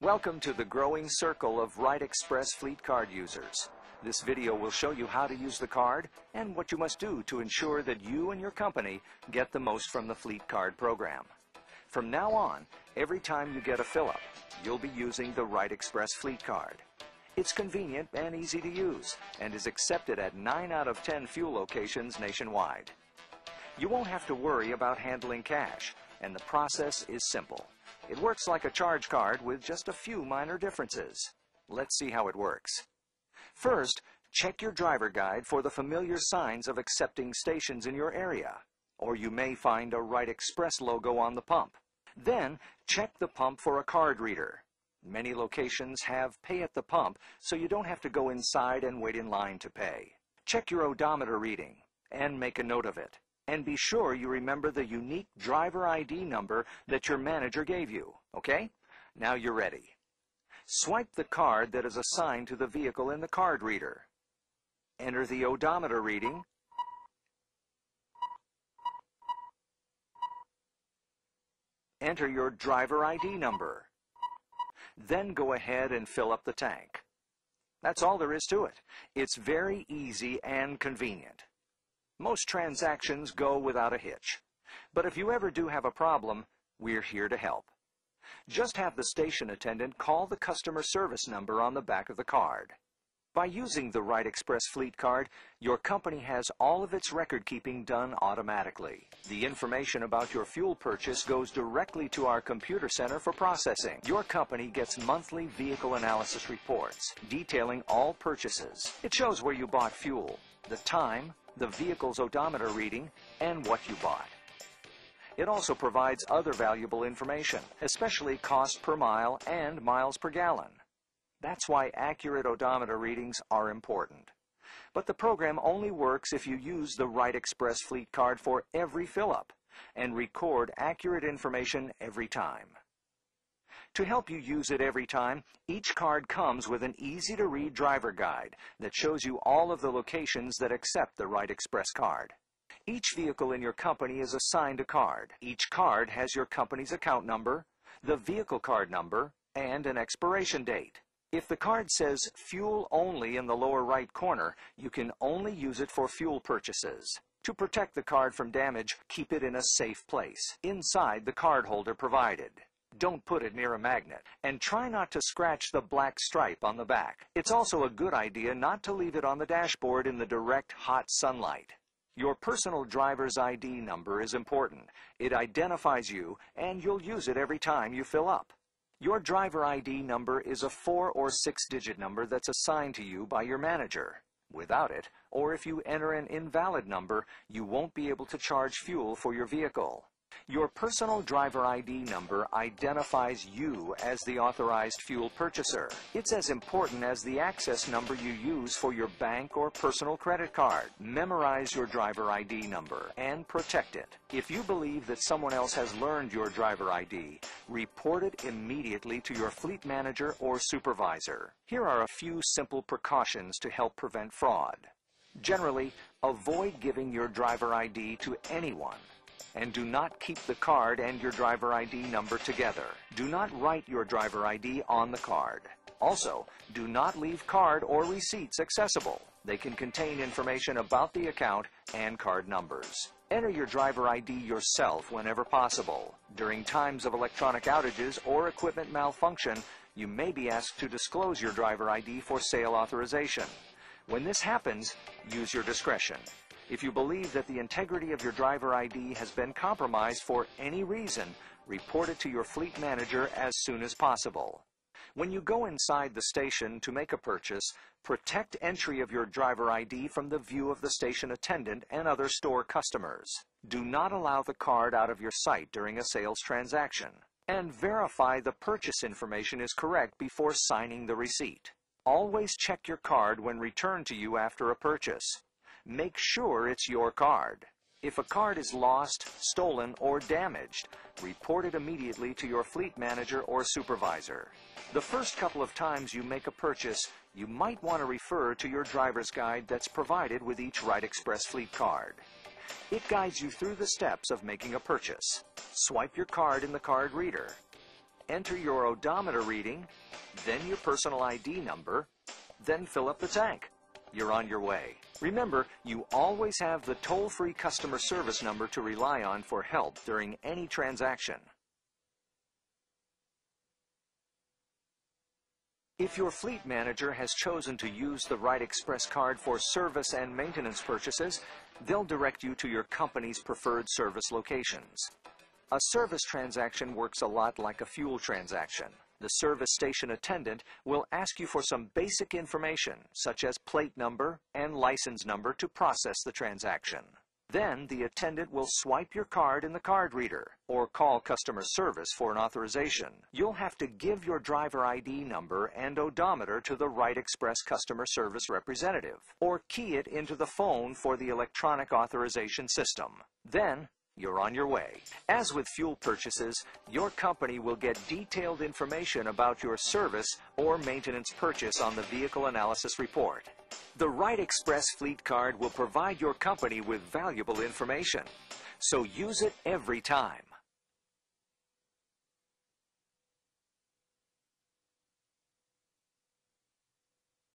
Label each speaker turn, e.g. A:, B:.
A: Welcome to the growing circle of Rite Express Fleet Card users. This video will show you how to use the card and what you must do to ensure that you and your company get the most from the Fleet Card program. From now on, every time you get a fill-up, you'll be using the Rite Express Fleet Card. It's convenient and easy to use and is accepted at 9 out of 10 fuel locations nationwide. You won't have to worry about handling cash, and the process is simple. It works like a charge card with just a few minor differences. Let's see how it works. First, check your driver guide for the familiar signs of accepting stations in your area, or you may find a Rite Express logo on the pump. Then, check the pump for a card reader. Many locations have pay at the pump, so you don't have to go inside and wait in line to pay. Check your odometer reading and make a note of it. And be sure you remember the unique driver ID number that your manager gave you, okay? Now you're ready. Swipe the card that is assigned to the vehicle in the card reader. Enter the odometer reading. Enter your driver ID number. Then go ahead and fill up the tank. That's all there is to it. It's very easy and convenient. Most transactions go without a hitch. But if you ever do have a problem, we're here to help. Just have the station attendant call the customer service number on the back of the card. By using the Rite Express Fleet Card, your company has all of its record-keeping done automatically. The information about your fuel purchase goes directly to our computer center for processing. Your company gets monthly vehicle analysis reports detailing all purchases. It shows where you bought fuel, the time, the vehicle's odometer reading, and what you bought. It also provides other valuable information, especially cost per mile and miles per gallon. That's why accurate odometer readings are important. But the program only works if you use the Rite Express Fleet Card for every fill-up and record accurate information every time. To help you use it every time, each card comes with an easy-to-read driver guide that shows you all of the locations that accept the Rite Express card. Each vehicle in your company is assigned a card. Each card has your company's account number, the vehicle card number, and an expiration date. If the card says fuel only in the lower right corner, you can only use it for fuel purchases. To protect the card from damage, keep it in a safe place, inside the card holder provided. Don't put it near a magnet, and try not to scratch the black stripe on the back. It's also a good idea not to leave it on the dashboard in the direct hot sunlight. Your personal driver's ID number is important. It identifies you, and you'll use it every time you fill up. Your driver ID number is a 4- or 6-digit number that's assigned to you by your manager. Without it, or if you enter an invalid number, you won't be able to charge fuel for your vehicle. Your personal driver ID number identifies you as the authorized fuel purchaser. It's as important as the access number you use for your bank or personal credit card. Memorize your driver ID number and protect it. If you believe that someone else has learned your driver ID, report it immediately to your fleet manager or supervisor. Here are a few simple precautions to help prevent fraud. Generally, avoid giving your driver ID to anyone. And do not keep the card and your driver ID number together. Do not write your driver ID on the card. Also, do not leave card or receipts accessible. They can contain information about the account and card numbers. Enter your driver ID yourself whenever possible. During times of electronic outages or equipment malfunction, you may be asked to disclose your driver ID for sale authorization. When this happens, use your discretion. If you believe that the integrity of your driver ID has been compromised for any reason, report it to your fleet manager as soon as possible. When you go inside the station to make a purchase, protect entry of your driver ID from the view of the station attendant and other store customers. Do not allow the card out of your sight during a sales transaction. And verify the purchase information is correct before signing the receipt. Always check your card when returned to you after a purchase. Make sure it's your card. If a card is lost, stolen, or damaged, report it immediately to your fleet manager or supervisor. The first couple of times you make a purchase, you might want to refer to your driver's guide that's provided with each Rite Express Fleet Card. It guides you through the steps of making a purchase. Swipe your card in the card reader. enter your odometer reading, then your personal ID number, then fill up the tank. You're on your way. Remember, you always have the toll-free customer service number to rely on for help during any transaction. If your fleet manager has chosen to use the Rite Express card for service and maintenance purchases, they'll direct you to your company's preferred service locations. A service transaction works a lot like a fuel transaction. The service station attendant will ask you for some basic information, such as plate number and license number, to process the transaction. Then the attendant will swipe your card in the card reader or call customer service for an authorization. You'll have to give your driver ID number and odometer to the Rite Express customer service representative or key it into the phone for the electronic authorization system. Then you're on your way. As with fuel purchases, your company will get detailed information about your service or maintenance purchase on the vehicle analysis report. The Rite Express Fleet Card will provide your company with valuable information, so use it every time.